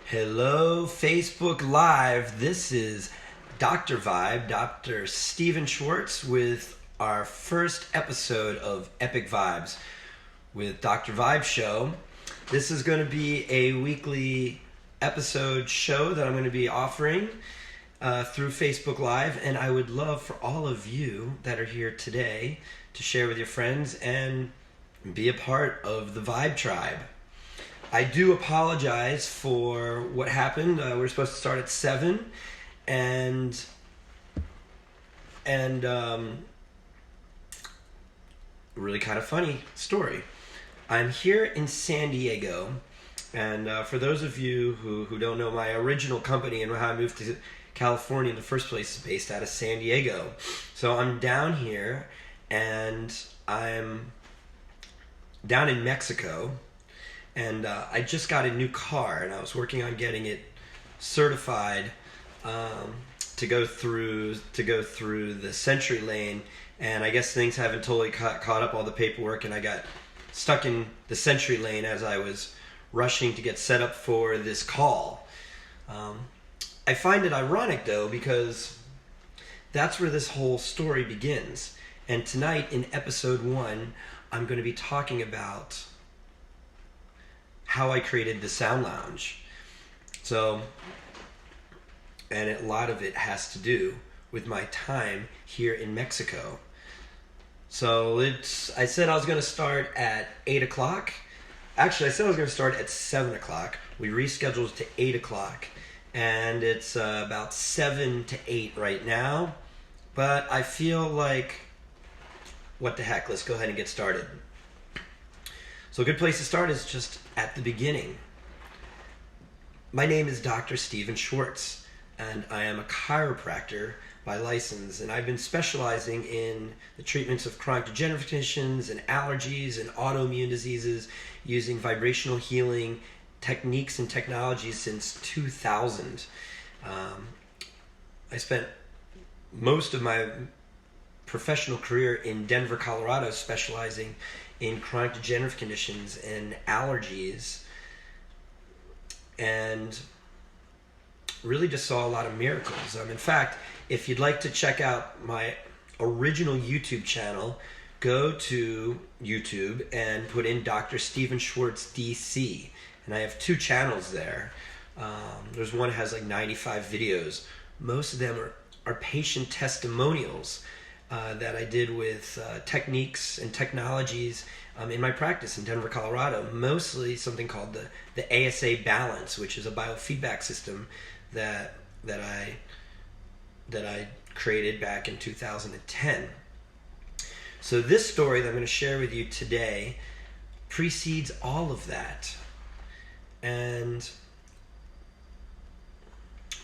Hello, Facebook Live. This is Dr. Vibe, Dr. Stephen Schwartz, with our first episode of Epic Vibes with Dr. Vibe Show. This is going to be a weekly episode show that I'm going to be offering through Facebook Live, and I would love for all of you that are here today to share with your friends and be a part of the Vibe Tribe. I do apologize for what happened. We're supposed to start at 7, and really kind of funny story. I'm here in San Diego, and for those of you who don't know, my original company and how I moved to California in the first place is based out of San Diego. So I'm down here, and I'm down in Mexico. And I just got a new car, and I was working on getting it certified to go through the Century Lane. And I guess things haven't totally caught up, all the paperwork, and I got stuck in the Century Lane as I was rushing to get set up for this call. I find it ironic, though, because that's where this whole story begins. And tonight in episode 1, I'm going to be talking about how I created the Sound Lounge. So, and a lot of it has to do with my time here in Mexico. So I said I was going to start at 8 o'clock. Actually, I said I was going to start at 7 o'clock. We rescheduled to 8 o'clock. And it's about 7 to 8 right now. But I feel like, what the heck, let's go ahead and get started. So a good place to start is just at the beginning. My name is Dr. Stephen Schwartz, and I am a chiropractor by license, and I've been specializing in the treatments of chronic degenerative conditions and allergies and autoimmune diseases using vibrational healing techniques and technologies since 2000. I spent most of my professional career in Denver, Colorado, specializing in chronic degenerative conditions and allergies, and really just saw a lot of miracles. In fact, if you'd like to check out my original YouTube channel, go to YouTube and put in Dr. Stephen Schwartz DC, and I have 2 channels there. There's one that has like 95 videos. Most of them are patient testimonials that I did with techniques and technologies in my practice in Denver, Colorado. Mostly something called the ASA Balance, which is a biofeedback system that I created back in 2010. So this story that I'm going to share with you today precedes all of that. And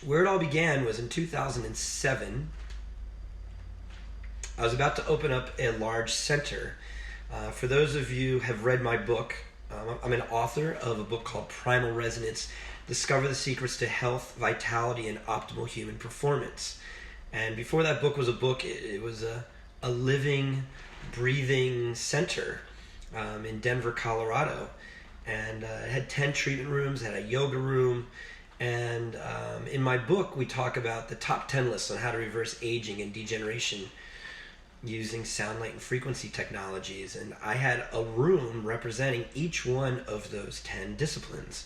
where it all began was in 2007. I was about to open up a large center. For those of you who have read my book, I'm an author of a book called Primal Resonance: Discover the Secrets to Health, Vitality, and Optimal Human Performance. And before that book was a book, it was a living, breathing center in Denver, Colorado. And it had 10 treatment rooms, it had a yoga room. And in my book, we talk about the top 10 lists on how to reverse aging and degeneration using sound, light, and frequency technologies. And I had a room representing each one of those 10 disciplines.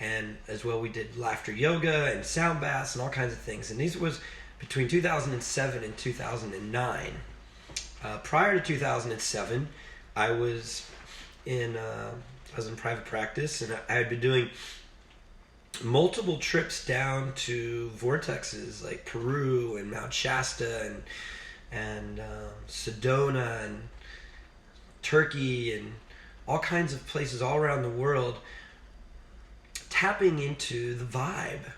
And as well, we did laughter yoga and sound baths and all kinds of things. And these was between 2007 and 2009. Prior to 2007, I was in private practice, and I had been doing multiple trips down to vortexes like Peru and Mount Shasta and Sedona and Turkey and all kinds of places all around the world, tapping into the vibe,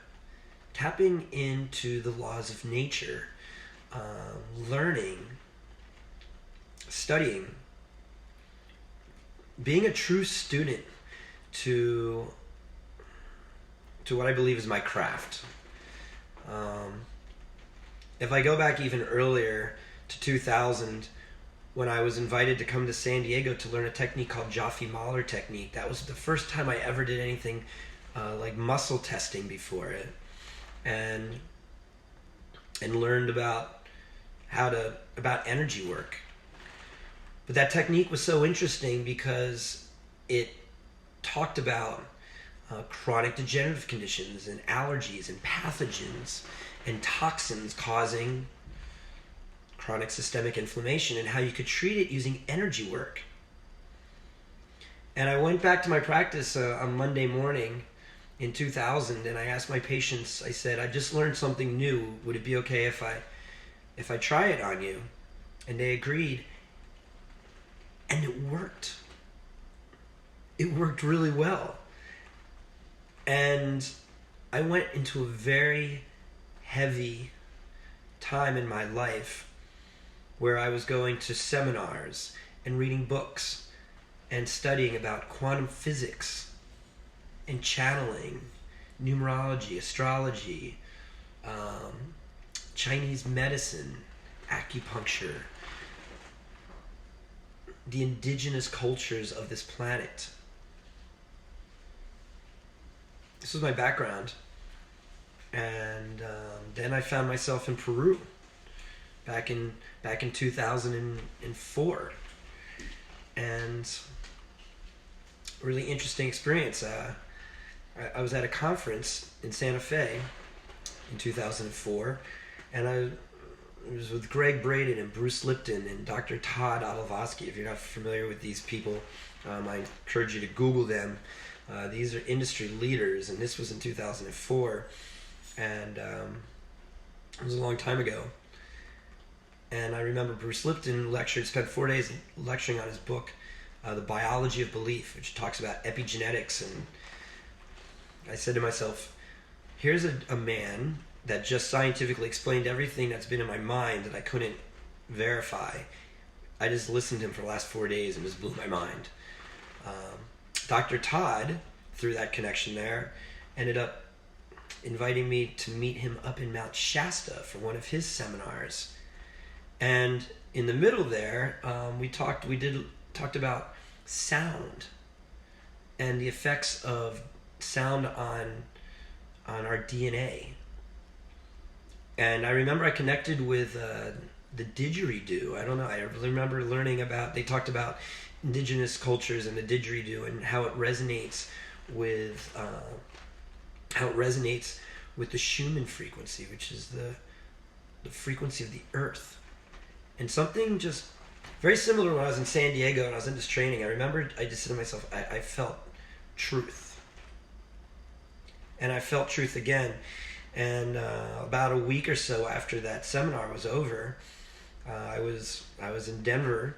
tapping into the laws of nature, learning, studying, being a true student to what I believe is my craft. If I go back even earlier to 2000, when I was invited to come to San Diego to learn a technique called Jaffe Mahler technique, that was the first time I ever did anything like muscle testing before it, and learned about about energy work. But that technique was so interesting because it talked about chronic degenerative conditions and allergies and pathogens and toxins causing chronic systemic inflammation, and how you could treat it using energy work. And I went back to my practice on Monday morning in 2000, and I asked my patients, I said, I just learned something new. Would it be okay if I try it on you? And they agreed. And it worked. It worked really well. And I went into a very heavy time in my life where I was going to seminars and reading books and studying about quantum physics and channeling, numerology, astrology, Chinese medicine, acupuncture, the indigenous cultures of this planet. This was my background. And then I found myself in Peru back in 2004. And really interesting experience. I was at a conference in Santa Fe in 2004, and I was with Greg Braden and Bruce Lipton and Dr. Todd Adolfosky. If you're not familiar with these people, I encourage you to Google them. These are industry leaders, and this was in 2004, and it was a long time ago. And I remember Bruce Lipton spent 4 days lecturing on his book, The Biology of Belief, which talks about epigenetics. And I said to myself, here's a man that just scientifically explained everything that's been in my mind that I couldn't verify. I just listened to him for the last 4 days and just blew my mind. Dr. Todd, through that connection there, ended up inviting me to meet him up in Mount Shasta for one of his seminars. And in the middle there, we talked about sound and the effects of sound on our DNA. And I remember I connected with the didgeridoo. I don't know. I remember learning about. They talked about indigenous cultures and the didgeridoo and how it resonates with the Schumann frequency, which is the frequency of the earth. And something just very similar when I was in San Diego and I was in this training. I remember I just said to myself, I felt truth. And I felt truth again. And about a week or so after that seminar was over, I was in Denver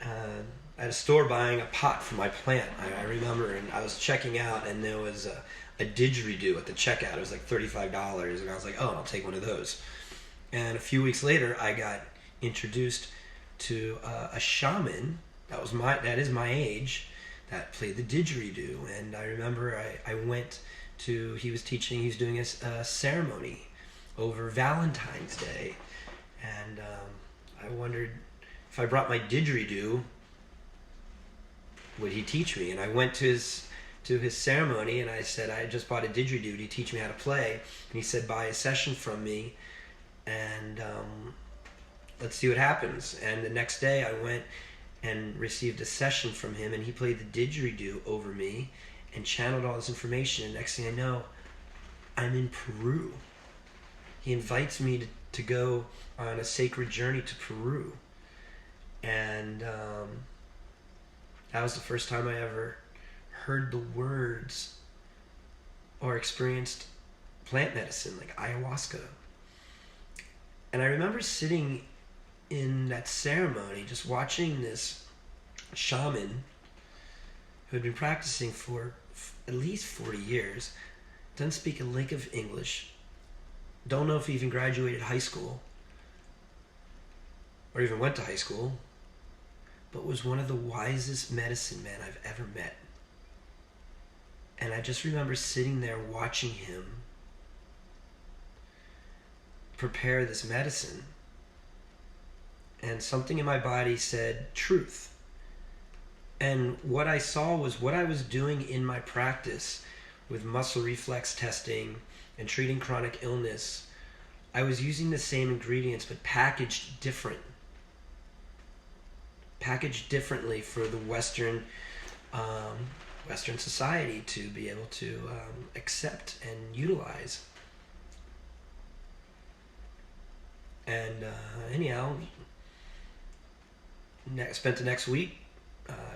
at a store buying a pot for my plant. I remember, and I was checking out, and there was a didgeridoo at the checkout. It was like $35, and I was like, oh, I'll take one of those. And a few weeks later, I got introduced to a shaman that is my age, that played the didgeridoo. And I remember I went to, he was doing a ceremony over Valentine's Day, and I wondered if I brought my didgeridoo, would he teach me? And I went to his ceremony, and I said, I just bought a didgeridoo, do you teach me how to play? And he said, buy a session from me, and let's see what happens. And the next day I went and received a session from him, and he played the didgeridoo over me and channeled all this information. And next thing I know, I'm in Peru. He invites me to go on a sacred journey to Peru. And that was the first time I ever heard the words or experienced plant medicine, like ayahuasca. And I remember sitting in that ceremony, just watching this shaman who had been practicing for at least 40 years, doesn't speak a lick of English, don't know if he even graduated high school or even went to high school, but was one of the wisest medicine men I've ever met. And I just remember sitting there watching him prepare this medicine, and something in my body said truth. And what I saw was what I was doing in my practice with muscle reflex testing and treating chronic illness, I was using the same ingredients but packaged differently for the Western society to be able to accept and utilize. And anyhow, spent the next week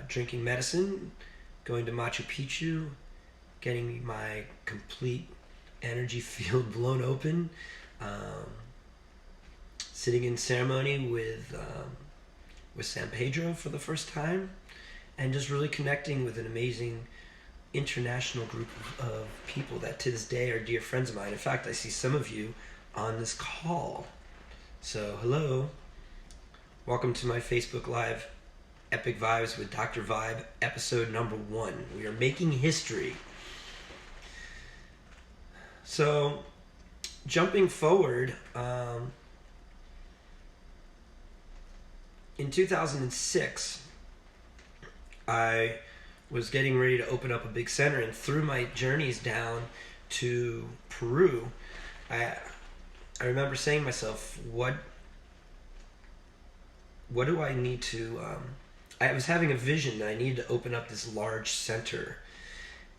drinking medicine, going to Machu Picchu, getting my complete energy field blown open, sitting in ceremony with San Pedro for the first time, and just really connecting with an amazing international group of people that to this day are dear friends of mine. In fact, I see some of you on this call. So, hello. Welcome to my Facebook Live Epic Vibes with Dr. Vibe, episode number 1. We are making history. So, jumping forward, in 2006, I was getting ready to open up a big center, and through my journeys down to Peru, I remember saying to myself, what do I need to... I was having a vision that I needed to open up this large center.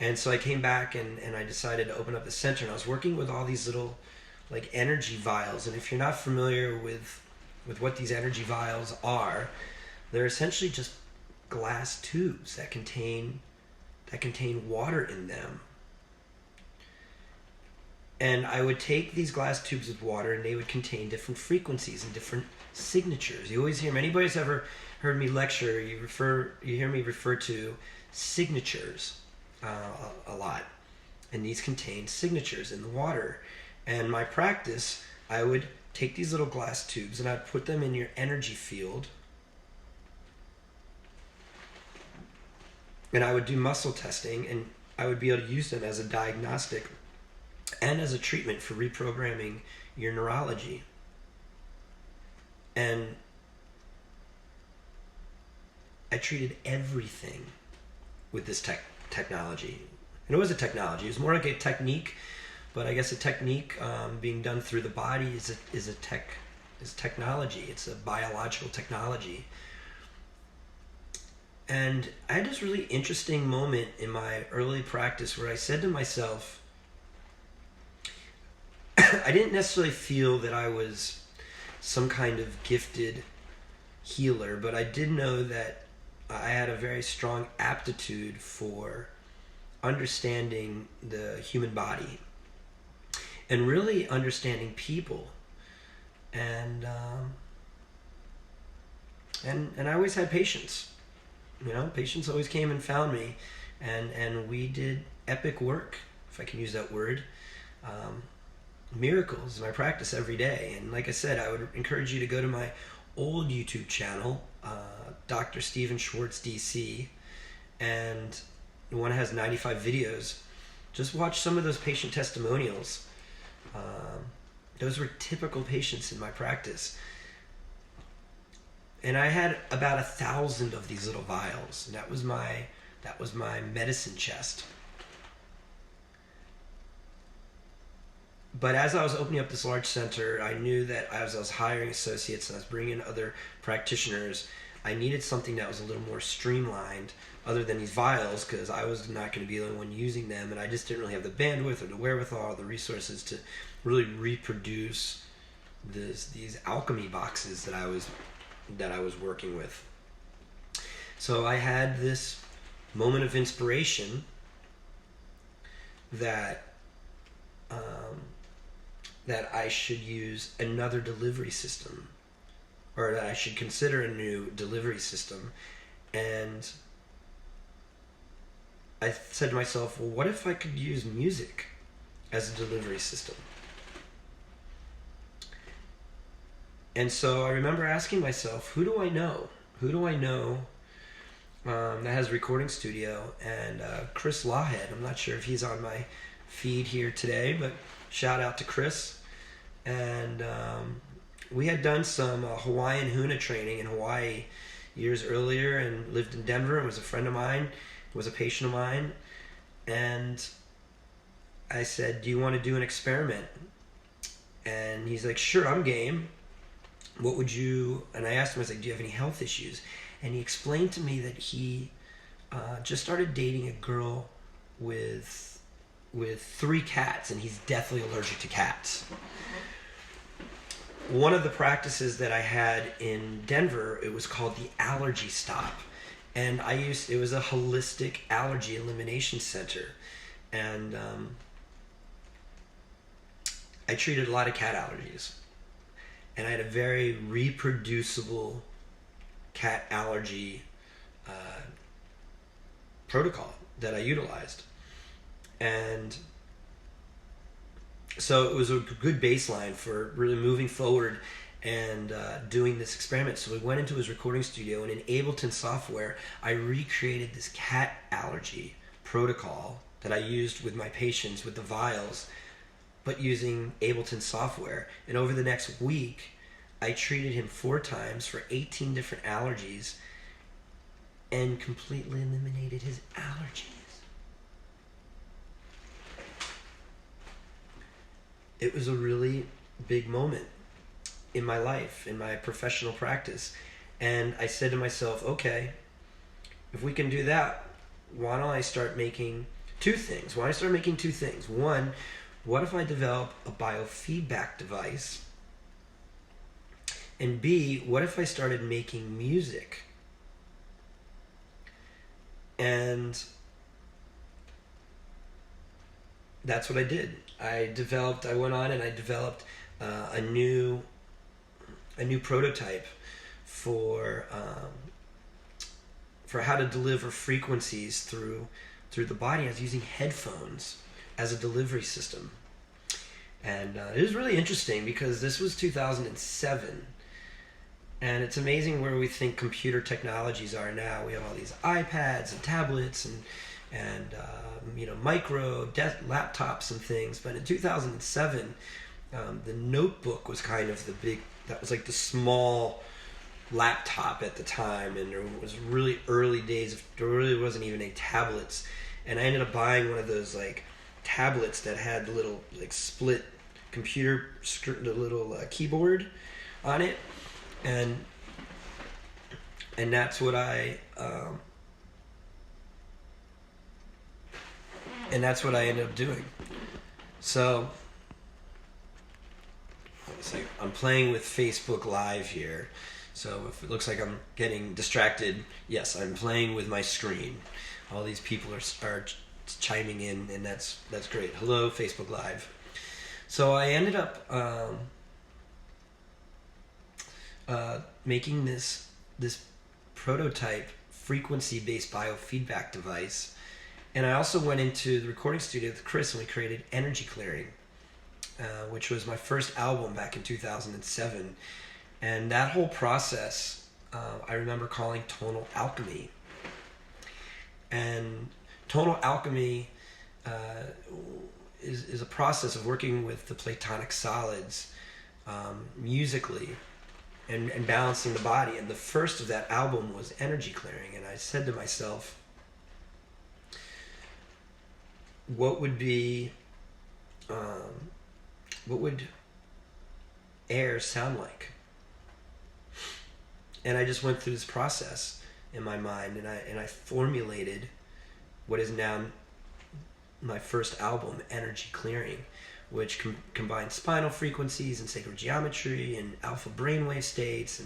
And so I came back and I decided to open up the center, and I was working with all these little like energy vials. And if you're not familiar with what these energy vials are, they're essentially just glass tubes that contain water in them. And I would take these glass tubes with water, and they would contain different frequencies and different signatures. You always hear them. Anybody's ever heard me lecture, you hear me refer to signatures a lot. And these contain signatures in the water. And my practice, I would take these little glass tubes and I'd put them in your energy field. And I would do muscle testing, and I would be able to use them as a diagnostic and as a treatment for reprogramming your neurology. And I treated everything with this technology. And it was a technology. It was more like a technique, but I guess a technique being done through the body is technology. It's a biological technology. And I had this really interesting moment in my early practice where I said to myself, I didn't necessarily feel that I was some kind of gifted healer, but I did know that I had a very strong aptitude for understanding the human body and really understanding people. And I always had patience. Patients always came and found me, and we did epic work, if I can use that word. Miracles in my practice every day. And like I said, I would encourage you to go to my old YouTube channel, Dr. Stephen Schwartz DC, and the one that has 95 videos. Just watch some of those patient testimonials. Those were typical patients in my practice. And I had about 1,000 of these little vials, and that was my medicine chest. But as I was opening up this large center, I knew that as I was hiring associates and I was bringing in other practitioners, I needed something that was a little more streamlined other than these vials, because I was not going to be the only one using them, and I just didn't really have the bandwidth or the wherewithal or the resources to really reproduce these alchemy boxes that I was working with. So I had this moment of inspiration that I should use another delivery system, or that I should consider a new delivery system. And I said to myself, well, what if I could use music as a delivery system? And so I remember asking myself, who do I know? Who do I know that has a recording studio? And Chris Lawhead, I'm not sure if he's on my feed here today, but shout out to Chris. And we had done some Hawaiian Huna training in Hawaii years earlier, and lived in Denver, and was a friend of mine, was a patient of mine. And I said, do you want to do an experiment? And he's like, sure, I'm game. What would you... And I asked him, I was like, do you have any health issues? And he explained to me that he just started dating a girl with 3 cats, and he's deathly allergic to cats. One of the practices that I had in Denver, it was called the Allergy Stop. And it was a holistic allergy elimination center. And I treated a lot of cat allergies. And I had a very reproducible cat allergy protocol that I utilized. And so it was a good baseline for really moving forward and doing this experiment. So we went into his recording studio, and in Ableton software, I recreated this cat allergy protocol that I used with my patients with the vials, but using Ableton software. And over the next week, I treated him 4 times for 18 different allergies and completely eliminated his allergies. It was a really big moment in my life, in my professional practice. And I said to myself, okay, if we can do that, why don't I start making 2 things? Why don't I start making 2 things? One, what if I develop a biofeedback device? And B, what if I started making music? And that's what I did. I went on and I developed a new prototype for how to deliver frequencies through the body. I was using headphones as a delivery system. And it was really interesting because this was 2007. And it's amazing where we think computer technologies are now. We have all these iPads and tablets and micro laptops and things. But in 2007, the notebook was kind of that was like the small laptop at the time. And there was really early days, there really wasn't even any tablets. And I ended up buying one of those like tablets that had the little like split computer, the little keyboard on it. And that's what I ended up doing. So I'm playing with Facebook Live here. So if it looks like I'm getting distracted, yes, I'm playing with my screen. All these people are chiming in, and that's great. Hello, Facebook Live. So I ended up making this prototype frequency-based biofeedback device, and I also went into the recording studio with Chris, and we created Energy Clearing, which was my first album back in 2007. And that whole process, I remember calling tonal alchemy. And tonal alchemy is a process of working with the Platonic solids musically and balancing the body. And the first of that album was Energy Clearing. And I said to myself, what would air sound like? And I just went through this process in my mind, and I formulated what is now my first album, Energy Clearing, which combines spinal frequencies and sacred geometry and alpha brainwave states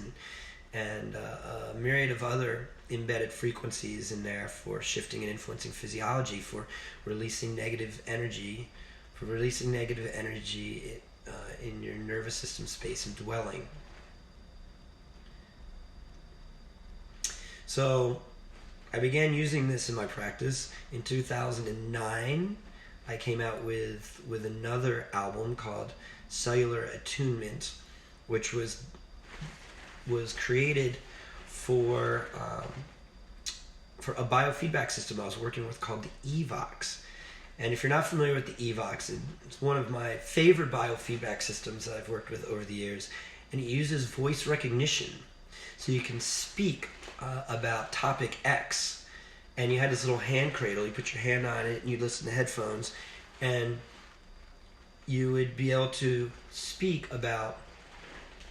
and a myriad of other embedded frequencies in there for shifting and influencing physiology, for releasing negative energy, in your nervous system space and dwelling. So I began using this in my practice. In 2009, I came out with another album called Cellular Attunement, which was created for a biofeedback system I was working with called the EVOX. And if you're not familiar with the EVOX, it's one of my favorite biofeedback systems that I've worked with over the years. And it uses voice recognition. So you can speak about topic X, and you had this little hand cradle. You put your hand on it, and you listen to headphones, And you would be able to speak about,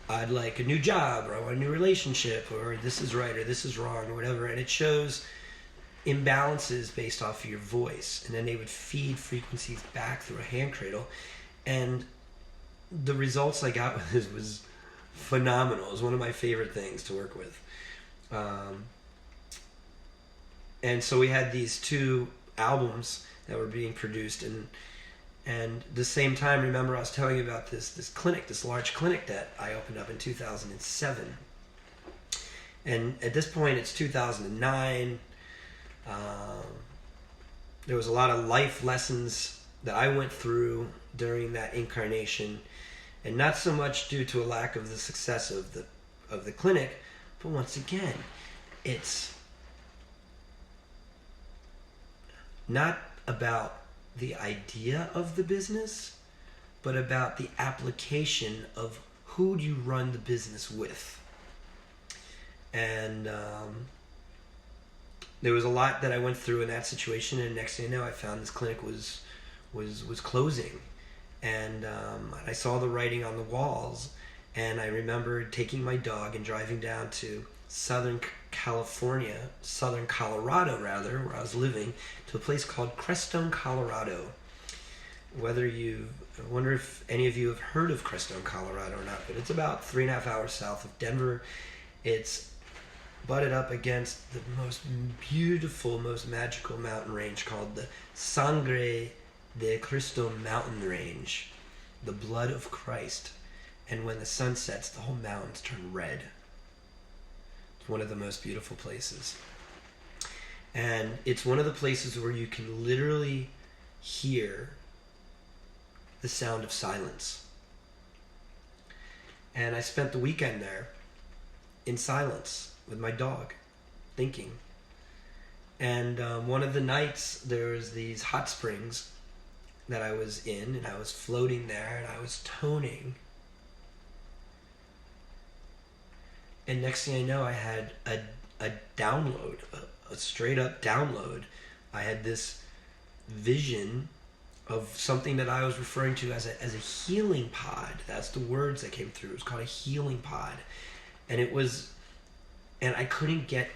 I'd like a new job, or I want a new relationship, or this is right, or this is wrong, or whatever. And it shows imbalances based off of your voice. And then they would feed frequencies back through a hand cradle. And the results I got with this was phenomenal. It was one of my favorite things to work with. And so we had these 2 albums that were being produced, and the same time, remember I was telling you about this clinic, this large clinic that I opened up in 2007. And at this point, it's 2009. There was a lot of life lessons that I went through during that incarnation, and not so much due to a lack of the success of the clinic, but once again, it's not about the idea of the business, but about the application of who do you run the business with. And there was a lot that I went through in that situation, and next thing you know, I found this clinic was closing, and I saw the writing on the walls, and I remember taking my dog and driving down to Southern Colorado, where I was living, to a place called Crestone, Colorado. I wonder if any of you have heard of Crestone, Colorado or not, but it's about 3.5 hours south of Denver. It's butted up against the most beautiful, most magical mountain range called the Sangre de Cristo mountain range, the blood of Christ. And when the sun sets, the whole mountains turn red. It's one of the most beautiful places. And it's one of the places where you can literally hear the sound of silence. And I spent the weekend there in silence with my dog, thinking. And one of the nights, there was these hot springs that I was in, and I was floating there, and I was toning. And next thing I know, I had a download, a straight up download. I had this vision of something that I was referring to as a healing pod. That's the words that came through. It was called a healing pod. And I couldn't get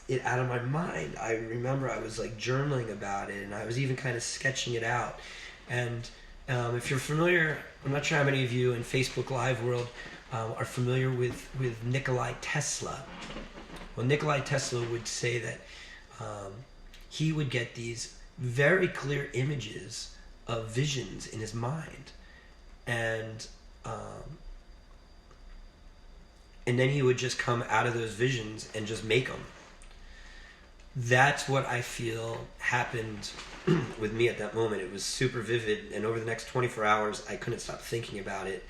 it out of my mind. I remember I was like journaling about it, and I was even kind of sketching it out. And if you're familiar, I'm not sure how many of you in Facebook Live world are familiar with Nikola Tesla. Well, Nikola Tesla would say that he would get these very clear images of visions in his mind, and then he would just come out of those visions and just make them. That's what I feel happened with me at that moment. It was super vivid, and over the next 24 hours, I couldn't stop thinking about it.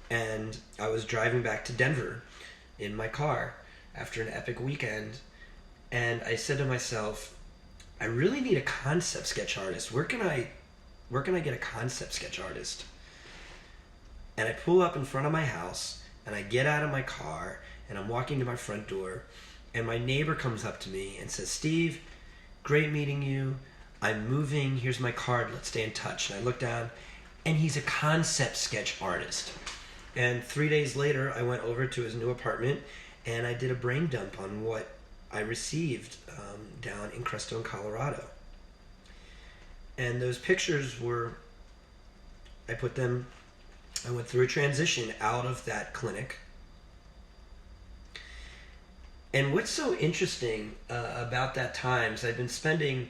And I was driving back to Denver in my car after an epic weekend, and I said to myself, I really need a concept sketch artist. Where can I get a concept sketch artist? And I pull up in front of my house, and I get out of my car, and I'm walking to my front door, and my neighbor comes up to me and says, Steve, great meeting you. I'm moving. Here's my card. Let's stay in touch. And I look down, and he's a concept sketch artist. And 3 days later, I went over to his new apartment, and I did a brain dump on what I received down in Crestone, Colorado. And those pictures I went through a transition out of that clinic. And what's so interesting about that time is I've been spending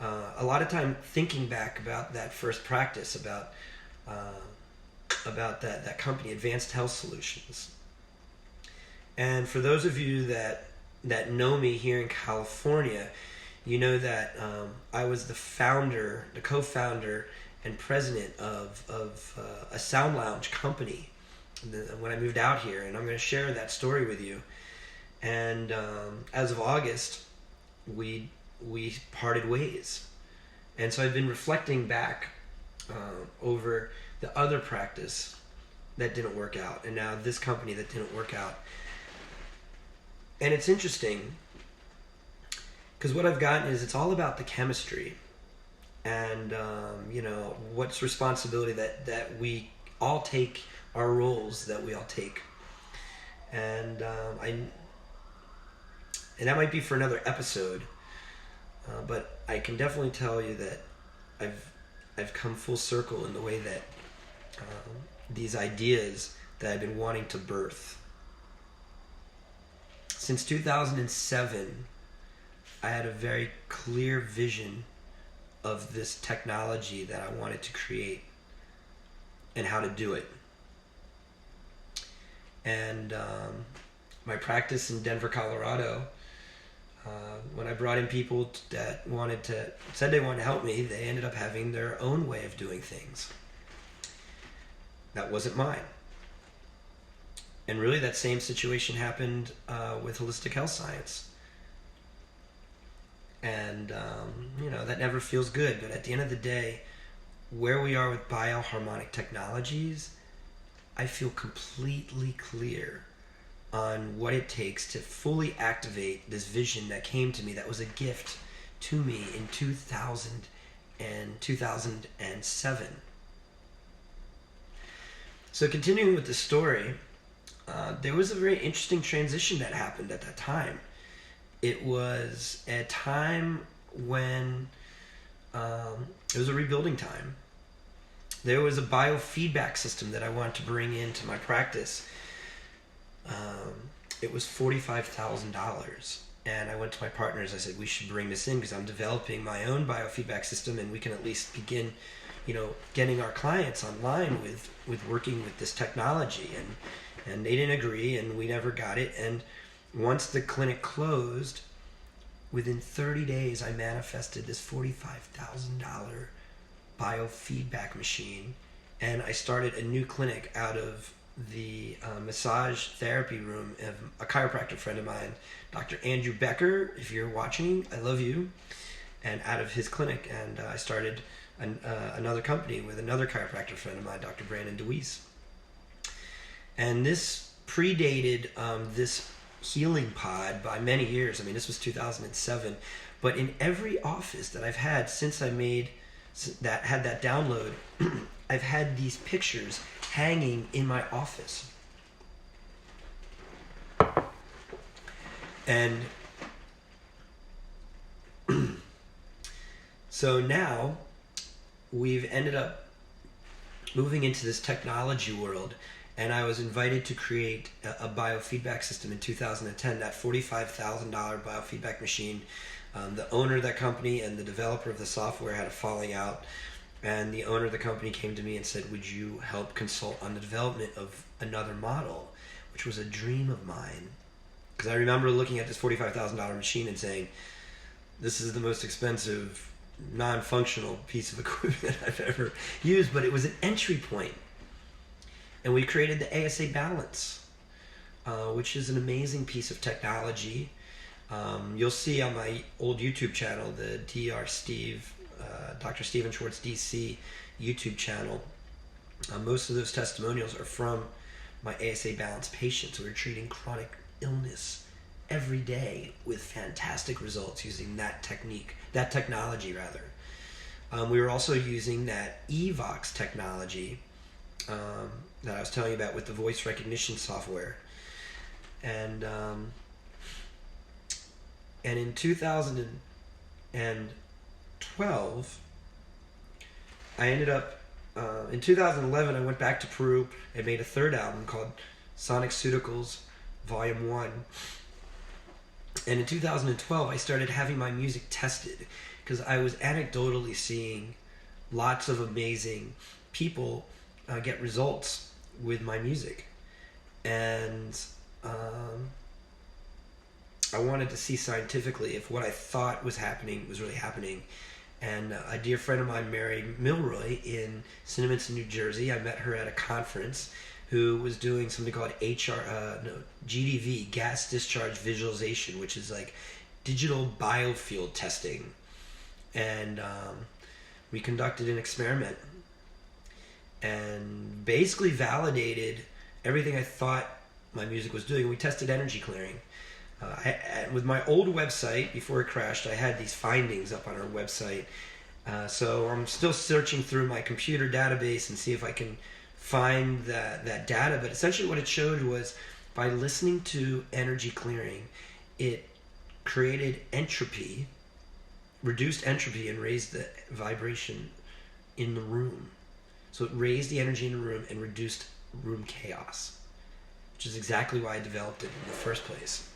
a lot of time thinking back about that first practice, about that company, Advanced Health Solutions. And for those of you that know me here in California, you know that I was the co-founder and president of a sound lounge company when I moved out here, and I'm going to share that story with you. And as of August, we parted ways. And so I've been reflecting back over the other practice that didn't work out, and now this company that didn't work out. And it's interesting because what I've gotten is it's all about the chemistry. and what's responsibility that we all take, our roles that we all take. And and that might be for another episode, but I can definitely tell you that I've come full circle in the way that these ideas that I've been wanting to birth. Since 2007, I had a very clear vision of this technology that I wanted to create and how to do it. And my practice in Denver, Colorado, when I brought in people that said they wanted to help me, they ended up having their own way of doing things. That wasn't mine. And really that same situation happened with holistic health science. And, that never feels good. But at the end of the day, where we are with bioharmonic technologies, I feel completely clear on what it takes to fully activate this vision that came to me, that was a gift to me in 2000 and 2007. So continuing with the story, there was a very interesting transition that happened at that time. It was a time when it was a rebuilding time. There was a biofeedback system that I wanted to bring into my practice. It was $45,000. And I went to my partners, I said, we should bring this in because I'm developing my own biofeedback system, and we can at least begin, getting our clients online with working with this technology. And they didn't agree, and we never got it. And once the clinic closed, within 30 days, I manifested this $45,000 biofeedback machine, and I started a new clinic out of the massage therapy room of a chiropractor friend of mine, Dr. Andrew Becker. If you're watching, I love you. And out of his clinic, and I started another company with another chiropractor friend of mine, Dr. Brandon DeWeese. And this predated this healing pod by many years. I mean, this was 2007. But in every office that I've had since I had that download, I've had these pictures hanging in my office. And so now we've ended up moving into this technology world, and I was invited to create a biofeedback system in 2010, that $45,000 biofeedback machine. The owner of that company and the developer of the software had a falling out, and the owner of the company came to me and said, would you help consult on the development of another model, which was a dream of mine. Because I remember looking at this $45,000 machine and saying, this is the most expensive, non-functional piece of equipment I've ever used, but it was an entry point. And we created the ASA Balance, which is an amazing piece of technology. You'll see on my old YouTube channel, the Dr. Stephen Schwartz DC YouTube channel, most of those testimonials are from my ASA Balance patients who are treating chronic illness every day with fantastic results using that technology. We were also using that Evox technology that I was telling you about with the voice recognition software. And in 2012, I ended up, in 2011, I went back to Peru and made a third album called Sonic Ceuticals Volume 1. And in 2012, I started having my music tested because I was anecdotally seeing lots of amazing people get results with my music. And I wanted to see scientifically if what I thought was happening was really happening. And a dear friend of mine, Mary Milroy, in Cinnaminson, New Jersey, I met her at a conference, who was doing something called GDV, gas discharge visualization, which is like digital biofield testing. And we conducted an experiment and basically validated everything I thought my music was doing. We tested energy clearing. With my old website, before it crashed, I had these findings up on our website, So I'm still searching through my computer database and see if I can find that data. But essentially what it showed was by listening to energy clearing, it created entropy, reduced entropy, and raised the vibration in the room. So it raised the energy in the room and reduced room chaos, which is exactly why I developed it in the first place.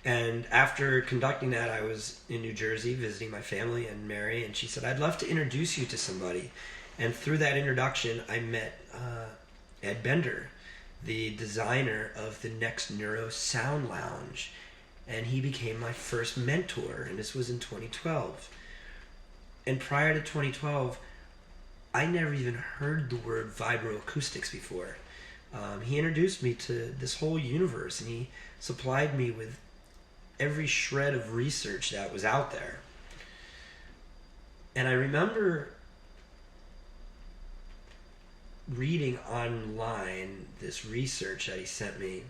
And after conducting that, I was in New Jersey visiting my family and Mary, and she said, I'd love to introduce you to somebody. And through that introduction, I met Ed Bender, the designer of the Next Neuro Sound Lounge. And he became my first mentor, and this was in 2012. And prior to 2012, I never even heard the word vibroacoustics before. He introduced me to this whole universe, and he supplied me with every shred of research that was out there. And I remember reading online this research that he sent me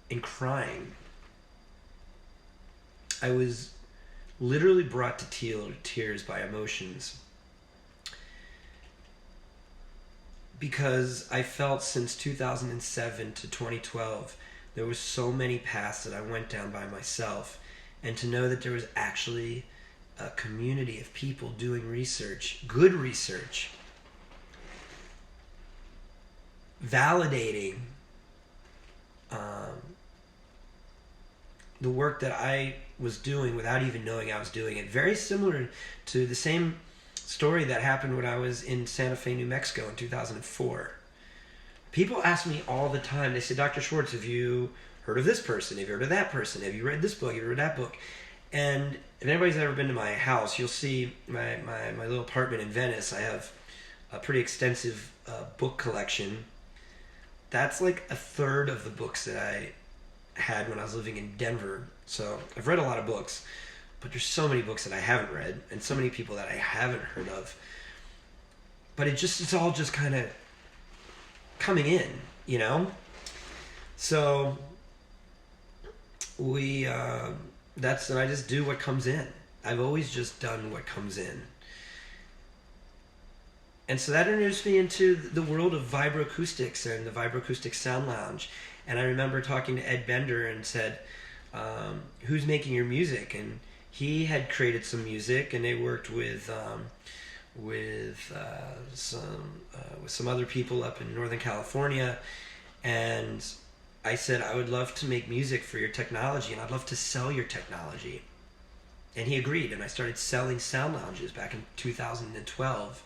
and crying. I was literally brought to tears by emotions, because I felt since 2007 to 2012 there was so many paths that I went down by myself, and to know that there was actually a community of people doing research, good research, validating the work that I was doing without even knowing I was doing it. Very similar to the same story that happened when I was in Santa Fe, New Mexico in 2004. People ask me all the time, they say, Dr. Schwartz, have you heard of this person? Have you heard of that person? Have you read this book? Have you read that book? And if anybody's ever been to my house, you'll see my little apartment in Venice. I have a pretty extensive book collection. That's like a third of the books that I had when I was living in Denver. So I've read a lot of books, but there's so many books that I haven't read, and so many people that I haven't heard of. But it's all just kind of coming in, you know? So and I just do what comes in. I've always just done what comes in. And so that introduced me into the world of vibroacoustics and the Vibroacoustic Sound Lounge. And I remember talking to Ed Bender and said, who's making your music? And he had created some music, and they worked with some other people up in Northern California. And I said, I would love to make music for your technology, and I'd love to sell your technology. And he agreed, and I started selling sound lounges back in 2012.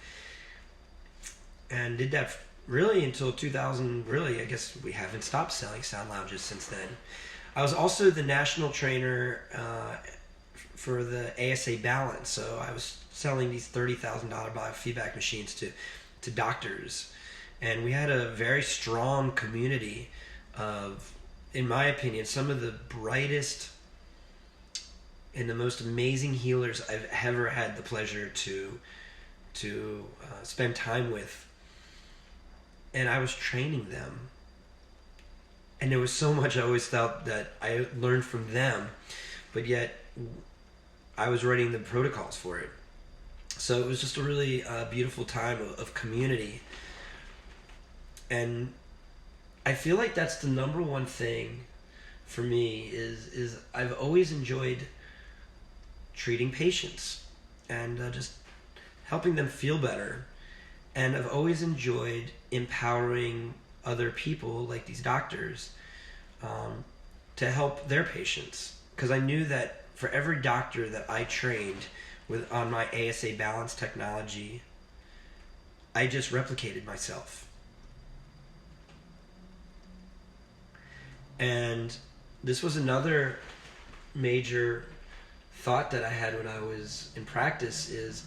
And did that really until 2000, really, I guess we haven't stopped selling sound lounges since then. I was also the national trainer for the ASA Balance, so I was selling these $30,000 biofeedback machines to doctors. And we had a very strong community of, in my opinion, some of the brightest and the most amazing healers I've ever had the pleasure to spend time with. And I was training them. And there was so much I always felt that I learned from them, but yet I was writing the protocols for it. So it was just a really beautiful time of community. And I feel like that's the number one thing for me is I've always enjoyed treating patients and just helping them feel better. And I've always enjoyed empowering other people, like these doctors, to help their patients. Because I knew that for every doctor that I trained on my ASA Balance technology, I just replicated myself. And this was another major thought that I had when I was in practice is,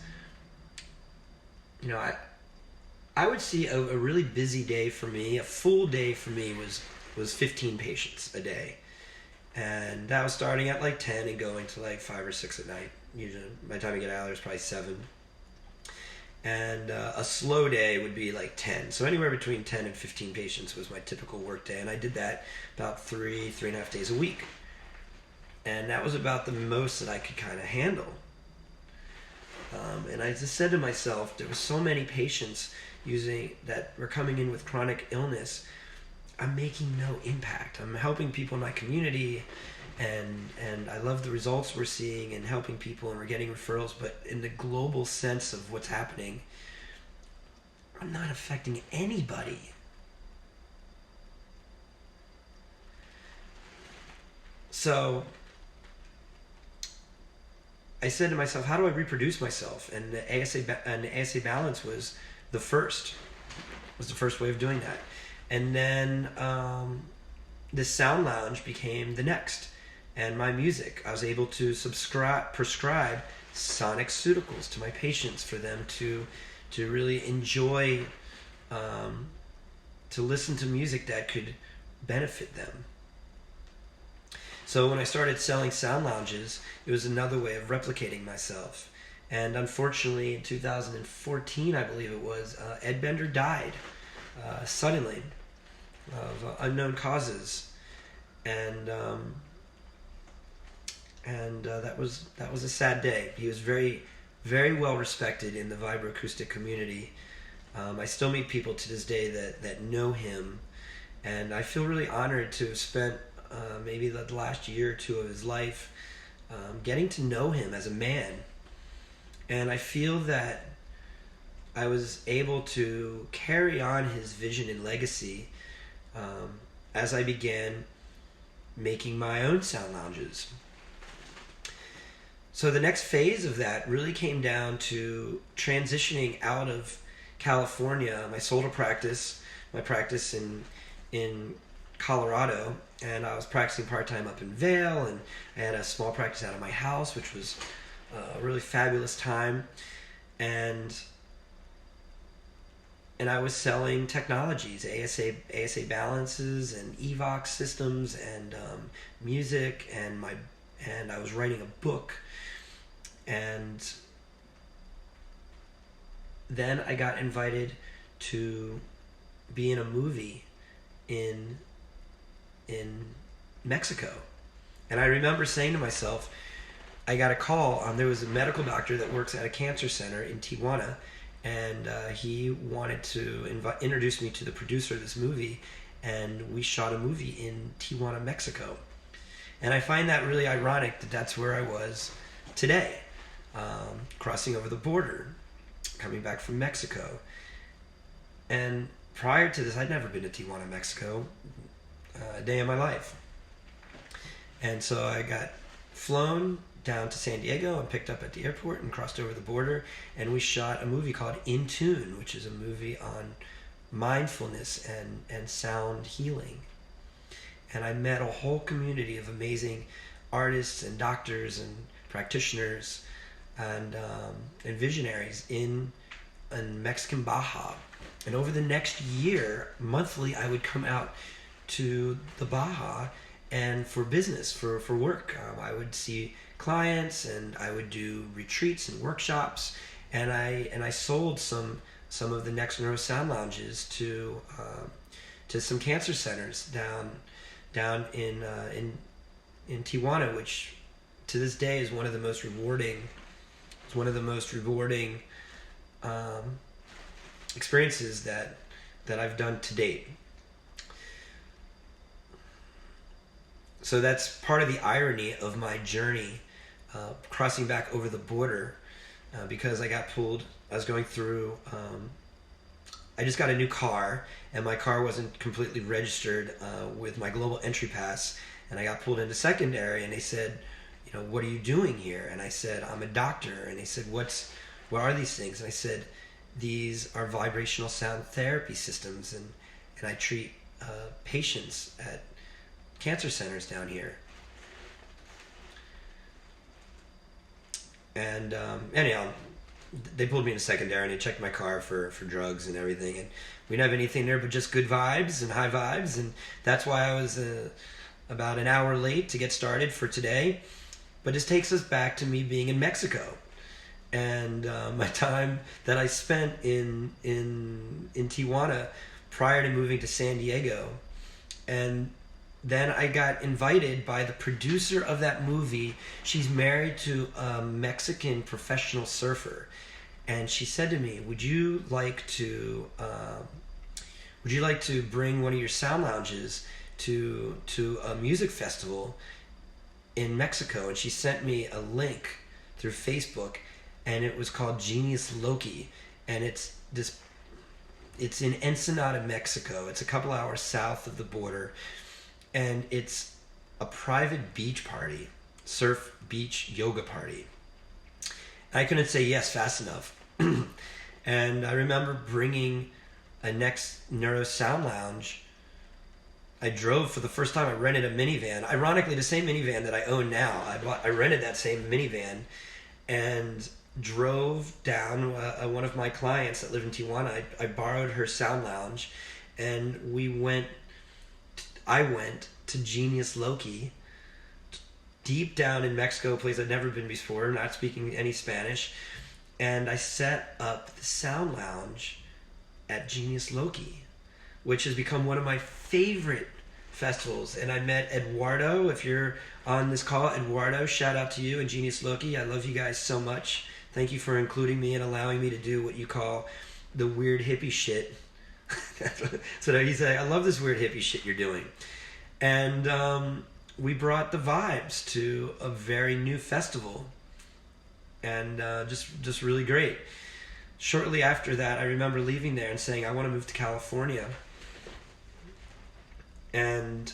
I would see a really busy day for me. A full day for me was 15 patients a day. And that was starting at like 10 and going to like 5 or 6 at night. Usually by the time I get out of there, it's probably 7. And a slow day would be like 10. So anywhere between 10 and 15 patients was my typical work day. And I did that about 3.5 days a week. And that was about the most that I could kind of handle. And I just said to myself, there were so many patients that were coming in with chronic illness. I'm making no impact. I'm helping people in my community, and I love the results we're seeing and helping people, and we're getting referrals. But in the global sense of what's happening, I'm not affecting anybody. So I said to myself, how do I reproduce myself? And the ASA balance was the first way of doing that. And then the sound lounge became the next. And my music, I was able to prescribe sonic pharmaceuticals to my patients for them to really enjoy, to listen to music that could benefit them. So when I started selling sound lounges, it was another way of replicating myself. And unfortunately, in 2014, I believe it was, Ed Bender died suddenly of unknown causes, and that was a sad day. He was very, very well respected in the vibroacoustic community. I still meet people to this day that know him, and I feel really honored to have spent maybe the last year or two of his life getting to know him as a man. And I feel that I was able to carry on his vision and legacy as I began making my own sound lounges. So the next phase of that really came down to transitioning out of California, my solo practice, my practice in Colorado, and I was practicing part-time up in Vail, and I had a small practice out of my house, which was a really fabulous time, and I was selling technologies, ASA balances and Evox systems and music, and I was writing a book. And then I got invited to be in a movie in Mexico. And I remember saying to myself, I got a call. There was a medical doctor that works at a cancer center in Tijuana, and he wanted to introduce me to the producer of this movie, and we shot a movie in Tijuana, Mexico. And I find that really ironic that that's where I was today, crossing over the border, coming back from Mexico. And prior to this, I'd never been to Tijuana, Mexico, a day in my life. And so I got flown down to San Diego and picked up at the airport and crossed over the border, and we shot a movie called In Tune, which is a movie on mindfulness and sound healing. And I met a whole community of amazing artists and doctors and practitioners and visionaries in Mexican Baja. And over the next year, monthly, I would come out to the Baja and for business, for work. I would see clients, and I would do retreats and workshops, and I sold some of the Next Neuro Sound Lounges to some cancer centers down in Tijuana, which to this day is one of the most rewarding. It's one of the most rewarding experiences that I've done to date. So that's part of the irony of my journey, crossing back over the border, because I got pulled. I was going through. I just got a new car, and my car wasn't completely registered with my global entry pass, and I got pulled into secondary, and they said, what are you doing here? And I said, I'm a doctor. And they said, what are these things? And I said, these are vibrational sound therapy systems, and I treat patients at cancer centers down here. And anyhow, they pulled me into secondary, and they checked my car for drugs and everything, and we didn't have anything there but just good vibes and high vibes, and that's why I was about an hour late to get started for today. But this takes us back to me being in Mexico, and my time that I spent in Tijuana prior to moving to San Diego. And then I got invited by the producer of that movie. She's married to a Mexican professional surfer, and she said to me, would you like to bring one of your sound lounges to a music festival in Mexico?" And she sent me a link through Facebook, and it was called Genius Loki, and it's in Ensenada, Mexico. It's a couple hours south of the border, and it's a private beach party, surf beach yoga party. I couldn't say yes fast enough. And I remember bringing a Next Neuro Sound Lounge. I drove for the first time. I rented a minivan. Ironically, the same minivan that I own now. I rented that same minivan and drove down. One of my clients that lived in Tijuana, I borrowed her sound lounge, and I went to Genius Loki, deep down in Mexico, a place I'd never been before, not speaking any Spanish, and I set up the sound lounge at Genius Loki, which has become one of my favorite festivals. And I met Eduardo. If you're on this call, Eduardo, shout out to you and Genius Loki. I love you guys so much. Thank you for including me and allowing me to do what you call the weird hippie shit. So he said, "I love this weird hippie shit you're doing." And we brought the vibes to a very new festival, and just really great. Shortly after that, I remember leaving there and saying, "I want to move to California." And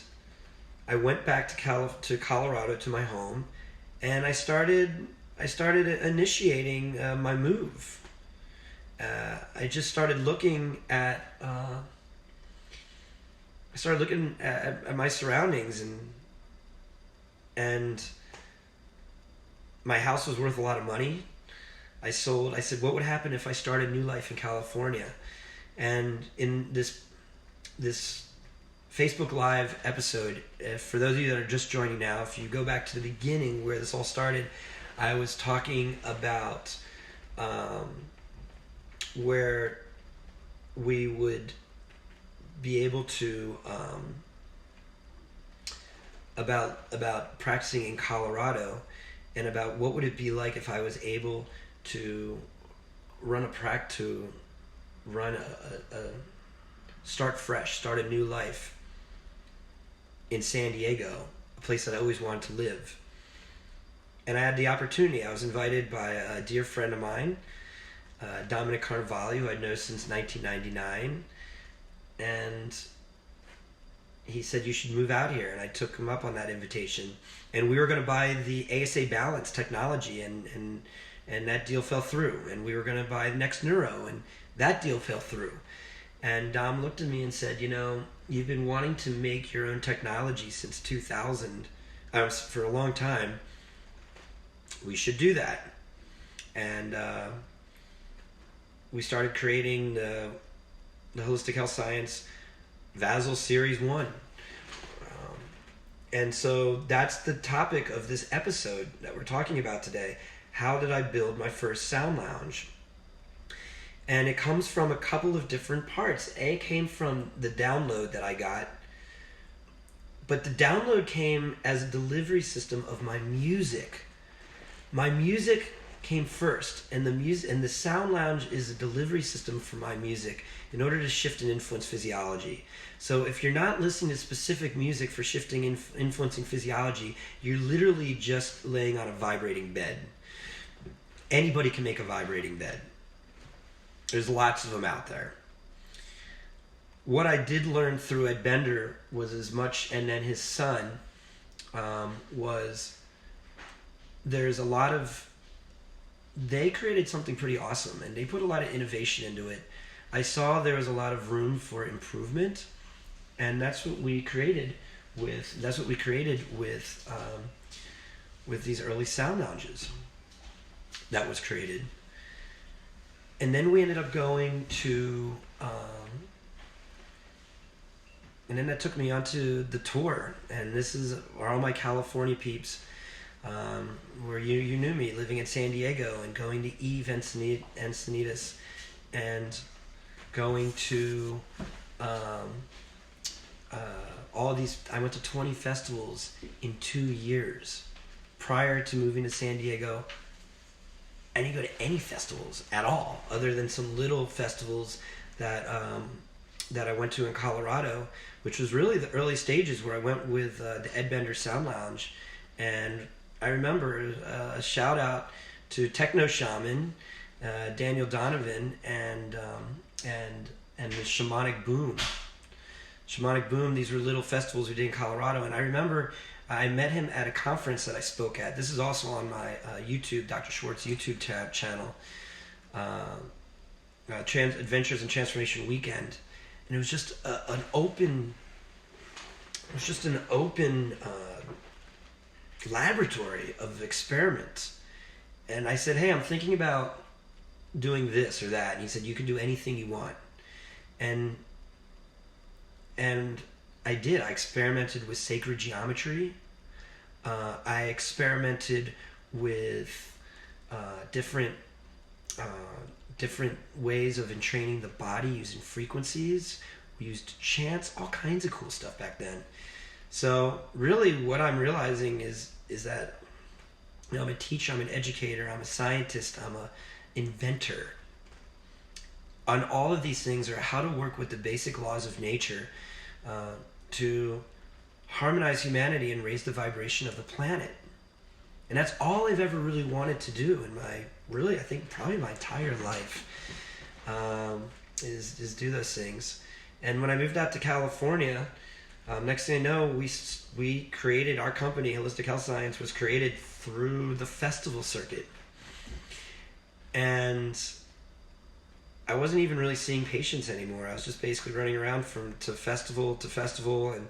I went back to Colorado, to my home, and I started initiating my move. I just started looking at my surroundings, and my house was worth a lot of money. I said, what would happen if I started a new life in California? And in this Facebook Live episode, for those of you that are just joining now, if you go back to the beginning where this all started, I was talking about where we would be able to about practicing in Colorado, and about what would it be like if I was able to start fresh, start a new life in San Diego, a place that I always wanted to live. And I had the opportunity. I was invited by a dear friend of mine, Dominic Carnevale, who I know since 1999, and he said, "You should move out here." And I took him up on that invitation, and we were going to buy the ASA Balance technology, and that deal fell through. And we were going to buy Next Neuro, and that deal fell through. And Dom looked at me and said, "You've been wanting to make your own technology since 2000, for a long time. We should do that." And we started creating the Holistic Health Science Vasel Series 1. And so that's the topic of this episode that we're talking about today. How did I build my first sound lounge? And it comes from a couple of different parts. It came from the download that I got, but the download came as a delivery system of my music. My music came first, and the sound lounge is a delivery system for my music in order to shift and influence physiology. So if you're not listening to specific music for shifting and influencing physiology, you're literally just laying on a vibrating bed. Anybody can make a vibrating bed. There's lots of them out there. What I did learn through Ed Bender was and then his son, was there's a lot of, they created something pretty awesome, and they put a lot of innovation into it. I saw there was a lot of room for improvement, and that's what we created with these early sound lounges that was created. And then we ended up going to, and then that took me onto the tour. And this is where all my California peeps, where you knew me, living in San Diego and going to Eve Encinitas, and going to I went to 20 festivals in 2 years. Prior to moving to San Diego, I didn't go to any festivals at all, other than some little festivals that I went to in Colorado, which was really the early stages where I went with the Ed Bender Sound Lounge. And I remember a shout out to Techno Shaman, Daniel Donovan, and the Shamanic Boom. Shamanic Boom, these were little festivals we did in Colorado. And I remember I met him at a conference that I spoke at. This is also on my YouTube, Dr. Schwartz YouTube channel, Adventures in Transformation Weekend. And it was just an open laboratory of experiments. And I said, hey, I'm thinking about doing this or that. And he said, you can do anything you want. And I did. I experimented with sacred geometry. I experimented with different ways of entraining the body using frequencies. We used chants, all kinds of cool stuff back then. So really what I'm realizing is that, you know, I'm a teacher, I'm an educator, I'm a scientist, I'm a inventor. On all of these things are how to work with the basic laws of nature to harmonize humanity and raise the vibration of the planet. And that's all I've ever really wanted to do in I think probably my entire life, is do those things. And when I moved out to California, next thing I know, we created our company. Holistic Health Science was created through the festival circuit. And I wasn't even really seeing patients anymore. I was just basically running around from festival to festival and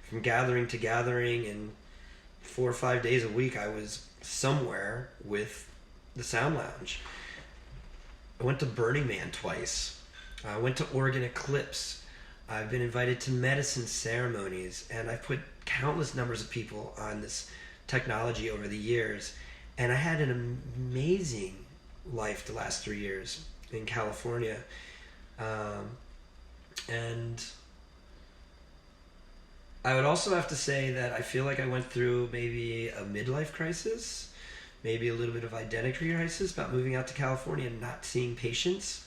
from gathering to gathering, and 4 or 5 days a week I was somewhere with the Sound Lounge. I went to Burning Man twice. I went to Oregon Eclipse. I've been invited to medicine ceremonies, and I've put countless numbers of people on this technology over the years. And I had an amazing life the last 3 years in California. And I would also have to say that I feel like I went through maybe a midlife crisis, maybe a little bit of identity crisis about moving out to California and not seeing patients.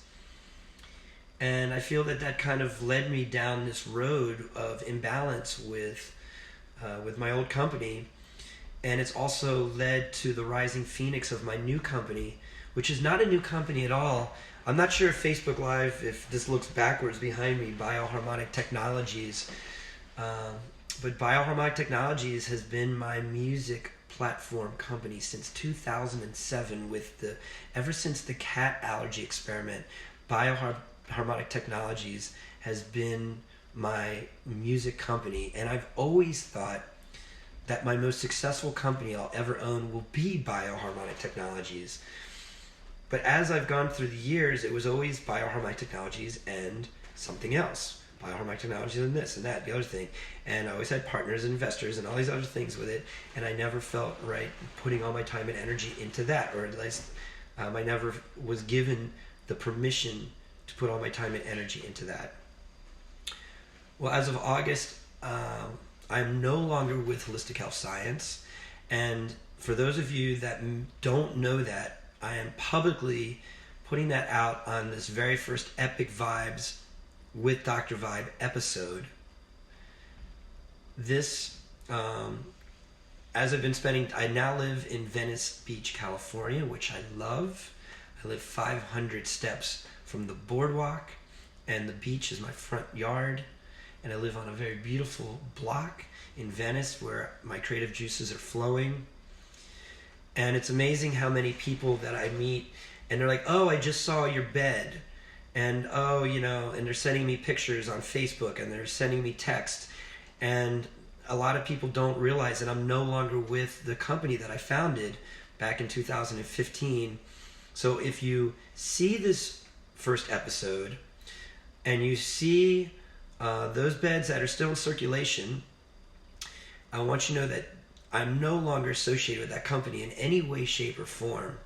And I feel that kind of led me down this road of imbalance with my old company. And it's also led to the rising phoenix of my new company, which is not a new company at all. I'm not sure if Facebook Live, if this looks backwards behind me, Bioharmonic Technologies. But Bioharmonic Technologies has been my music platform company since 2007 ever since the cat allergy experiment. Bioharmonic Technologies has been my music company, and I've always thought that my most successful company I'll ever own will be Bioharmonic Technologies. But as I've gone through the years, it was always Bioharmonic Technologies and something else. Bioharmonic Technologies and this and that, the other thing. And I always had partners and investors and all these other things with it, and I never felt right putting all my time and energy into that, or at least I never was given the permission to put all my time and energy into that. Well, as of August, I'm no longer with Holistic Health Science, and for those of you that don't know that, I am publicly putting that out on this very first Epic Vibes with Dr. Vibe episode. This, as I've been I now live in Venice Beach, California, which I love. I live 500 steps from the boardwalk, and the beach is my front yard. And I live on a very beautiful block in Venice where my creative juices are flowing. And it's amazing how many people that I meet, and they're like, oh, I just saw your bed. And oh, and they're sending me pictures on Facebook, and they're sending me text. And a lot of people don't realize that I'm no longer with the company that I founded back in 2015. So if you see this first episode and you see those beds that are still in circulation, I want you to know that I'm no longer associated with that company in any way, shape, or form.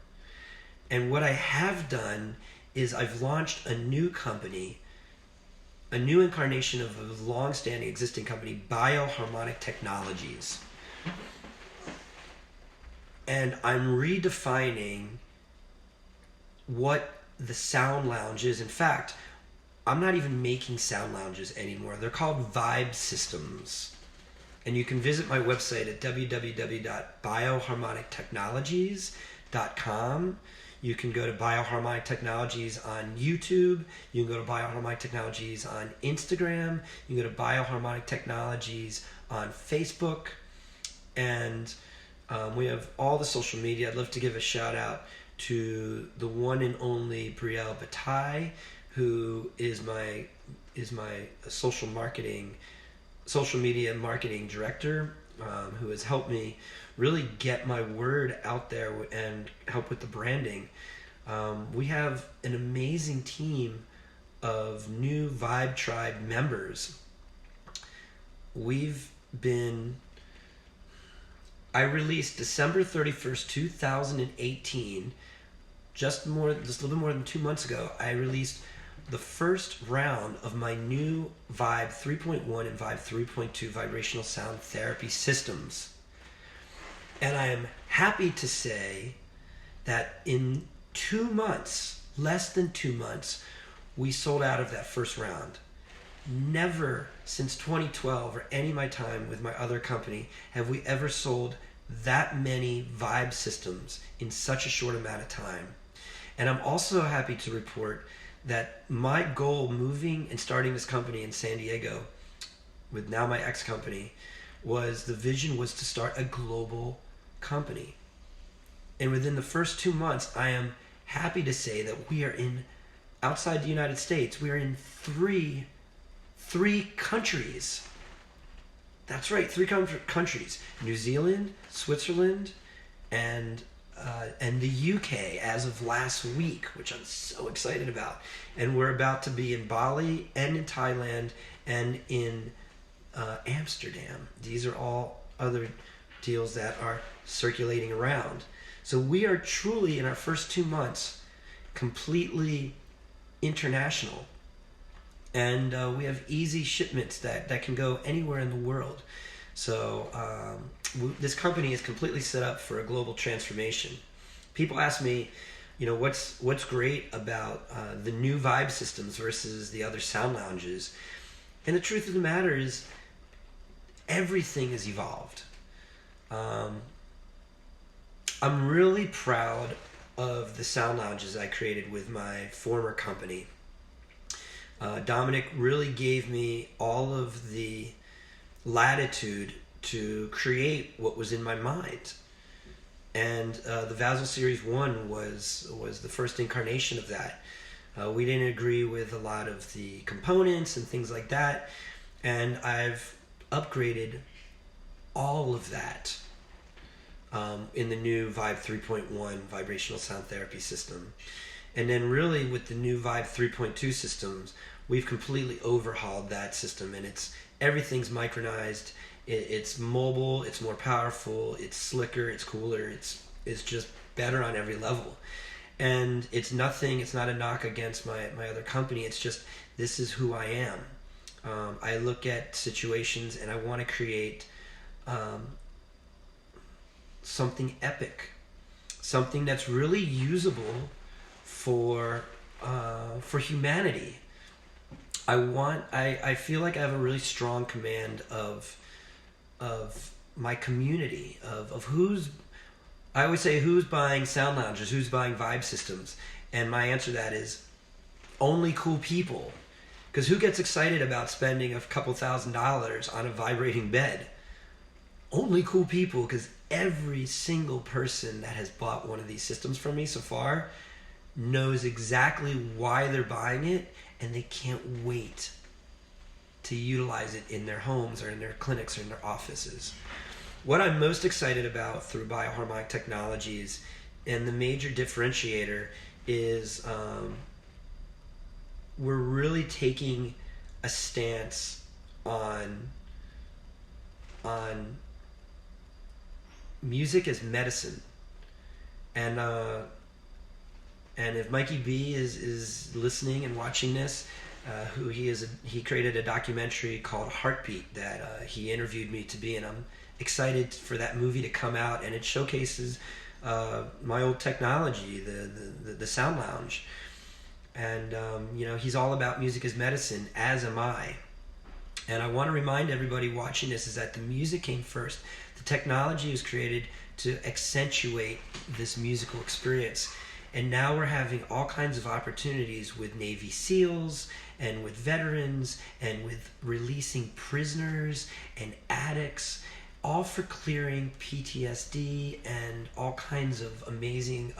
And what I have done is I've launched a new company a new incarnation of a long-standing existing company, Bioharmonic Technologies. And I'm redefining what the sound lounge is. In fact, I'm not even making sound lounges anymore. They're called Vibe Systems. And you can visit my website at www.bioharmonictechnologies.com. You can go to Bioharmonic Technologies on YouTube. You can go to Bioharmonic Technologies on Instagram. You can go to Bioharmonic Technologies on Facebook. And we have all the social media. I'd love to give a shout out to the one and only Brielle Bataille, who is my social media marketing director, who has helped me really get my word out there and help with the branding. We have an amazing team of new Vibe Tribe members. I released December 31st, 2018, just a little bit more than 2 months ago. I released the first round of my new Vibe 3.1 and Vibe 3.2 vibrational sound therapy systems. And I am happy to say that in 2 months, less than 2 months, we sold out of that first round. Never since 2012 or any of my time with my other company have we ever sold that many Vibe systems in such a short amount of time. And I'm also happy to report that my goal moving and starting this company in San Diego with now my ex-company the vision was to start a global company. And within the first 2 months, I am happy to say that we are outside the United States, we are in three countries. That's right, 3 countries: New Zealand, Switzerland, and the UK as of last week, which I'm so excited about. And we're about to be in Bali and in Thailand and in Amsterdam. These are all other deals that are circulating around. So we are truly, in our first 2 months, completely international. And we have easy shipments that can go anywhere in the world. So this company is completely set up for a global transformation. People ask me, what's great about the new Vibe systems versus the other sound lounges? And the truth of the matter is, everything has evolved. I'm really proud of the sound lounges I created with my former company. Dominic really gave me all of the latitude to create what was in my mind. And the Vassal Series 1 was the first incarnation of that. We didn't agree with a lot of the components and things like that. And I've upgraded all of that in the new Vibe 3.1 vibrational sound therapy system. And then really with the new Vibe 3.2 systems, we've completely overhauled that system, and everything's micronized. It's mobile, it's more powerful, it's slicker, it's cooler, it's just better on every level. And it's not a knock against my other company, it's just, this is who I am. I look at situations and I want to create something epic, something that's really usable for humanity. I feel like I have a really strong command of my community, of I always say, who's buying sound lounges, who's buying Vibe systems? And my answer to that is only cool people. Because who gets excited about spending a couple $1,000s on a vibrating bed? Only cool people, because every single person that has bought one of these systems from me so far knows exactly why they're buying it, and they can't wait to utilize it in their homes or in their clinics or in their offices. What I'm most excited about through Bioharmonic Technologies, and the major differentiator, is we're really taking a stance on music as medicine. And if Mikey B is listening and watching this, he created a documentary called Heartbeat that he interviewed me to be in. I'm excited for that movie to come out, and it showcases my old technology, the Sound Lounge. And he's all about music as medicine, as am I. And I want to remind everybody watching this is that the music came first. The technology was created to accentuate this musical experience. And now we're having all kinds of opportunities with Navy SEALs and with veterans and with releasing prisoners and addicts, all for clearing PTSD and all kinds of amazing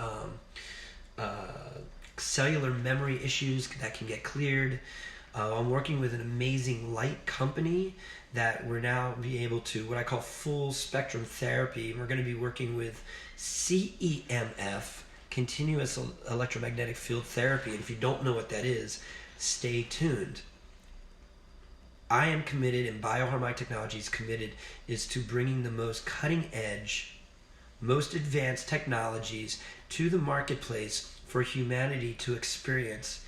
cellular memory issues that can get cleared. I'm working with an amazing light company that we're now be able to, what I call full spectrum therapy. We're going to be working with CEMF, continuous electromagnetic field therapy. And if you don't know what that is, stay tuned. I am committed, and Bioharmonic Technologies is to bringing the most cutting edge, most advanced technologies to the marketplace for humanity to experience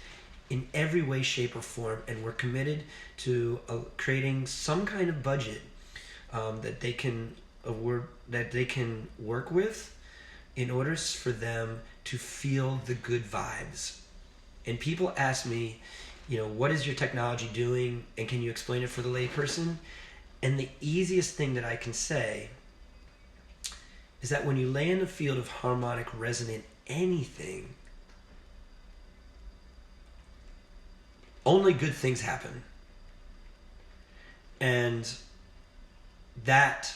in every way, shape, or form. And we're committed to creating some kind of budget that they can work with in order for them to feel the good vibes. And people ask me, what is your technology doing, and can you explain it for the layperson? And the easiest thing that I can say is that when you lay in the field of harmonic resonant anything, only good things happen. And that,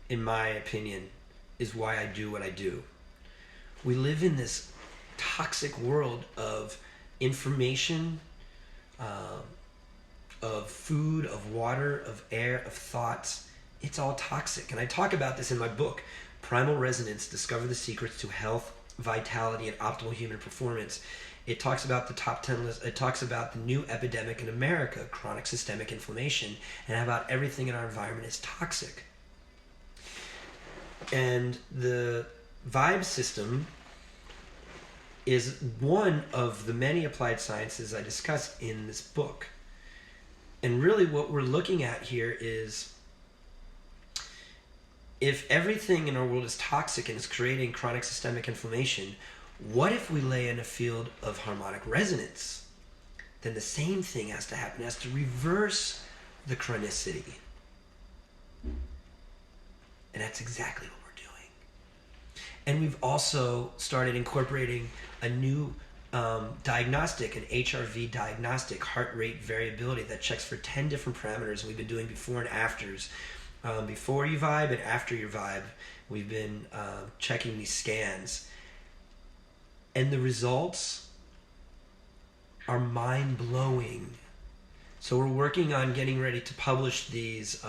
in my opinion, is why I do what I do. We live in this toxic world of information, of food, of water, of air, of thoughts. It's all toxic. And I talk about this in my book, Primal Resonance, Discover the Secrets to Health, Vitality, and Optimal Human Performance. It talks about the top 10 list. It talks about the new epidemic in America, chronic systemic inflammation, and how about everything in our environment is toxic. And the vibe system is one of the many applied sciences I discussed in this book. And really what we're looking at here is, if everything in our world is toxic and is creating chronic systemic inflammation, what if we lay in a field of harmonic resonance? Then the same thing has to happen. It has to reverse the chronicity. And that's exactly what we're doing. And we've also started incorporating a new diagnostic, an HRV diagnostic, heart rate variability, that checks for 10 different parameters. We've been doing before and afters. Before you vibe and after your vibe, we've been checking these scans. And the results are mind-blowing. So we're working on getting ready to publish these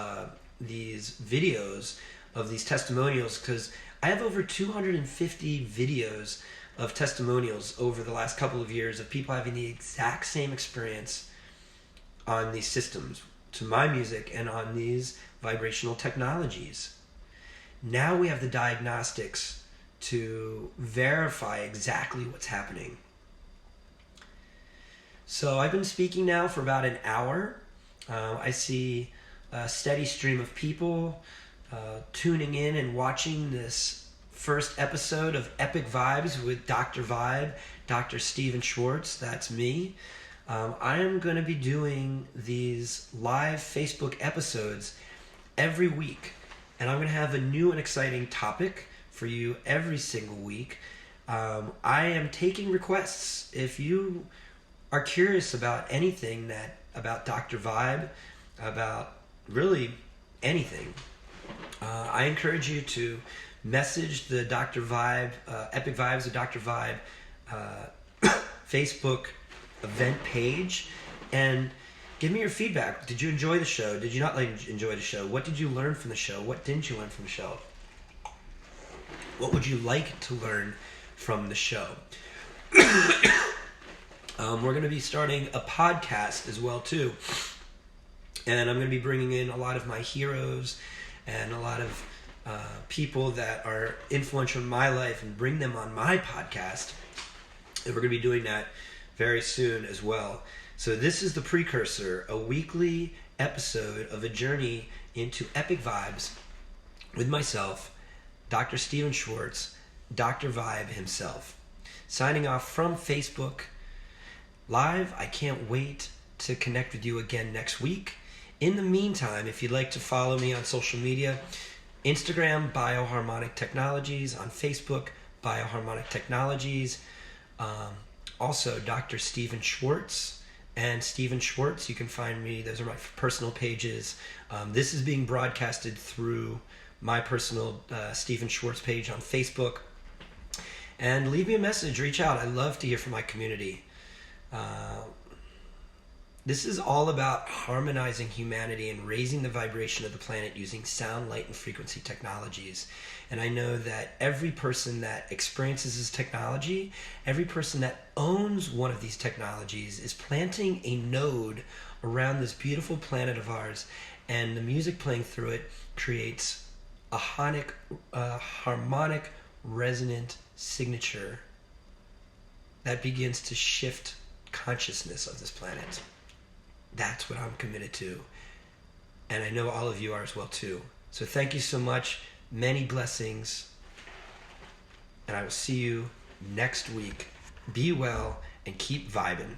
videos of these testimonials, because I have over 250 videos of testimonials over the last couple of years of people having the exact same experience on these systems, to my music, and on these vibrational technologies. Now we have the diagnostics to verify exactly what's happening. So I've been speaking now for about an hour. I see a steady stream of people tuning in and watching this first episode of Epic Vibes with Dr. Vibe, Dr. Steven Schwartz. That's me. I am going to be doing these live Facebook episodes every week, and I'm going to have a new and exciting topic for you every single week. I am taking requests. If you are curious about anything about Dr. Vibe, about really anything, I encourage you to message the Dr. Vibe, Epic Vibes with Dr. Vibe Facebook event page, and give me your feedback. Did you enjoy the show? Did you not enjoy the show? What did you learn from the show? What didn't you learn from the show? What would you like to learn from the show? We're going to be starting a podcast as well too, and I'm going to be bringing in a lot of my heroes and a lot of people that are influential in my life and bring them on my podcast. And we're going to be doing that very soon as well. So this is the precursor, a weekly episode of a journey into epic vibes with myself, Dr. Stephen Schwartz, Dr. Vibe himself. Signing off from Facebook Live. I can't wait to connect with you again next week. In the meantime, if you'd like to follow me on social media, Instagram, Bioharmonic Technologies, on Facebook, Bioharmonic Technologies, also Dr. Stephen Schwartz and Stephen Schwartz. You can find me, those are my personal pages. This is being broadcasted through my personal Stephen Schwartz page on Facebook. And leave me a message, reach out. I love to hear from my community. This is all about harmonizing humanity and raising the vibration of the planet using sound, light, and frequency technologies. And I know that every person that experiences this technology, every person that owns one of these technologies is planting a node around this beautiful planet of ours, and the music playing through it creates a harmonic resonant signature that begins to shift consciousness of this planet. That's what I'm committed to. And I know all of you are as well too. So thank you so much. Many blessings. And I will see you next week. Be well and keep vibing.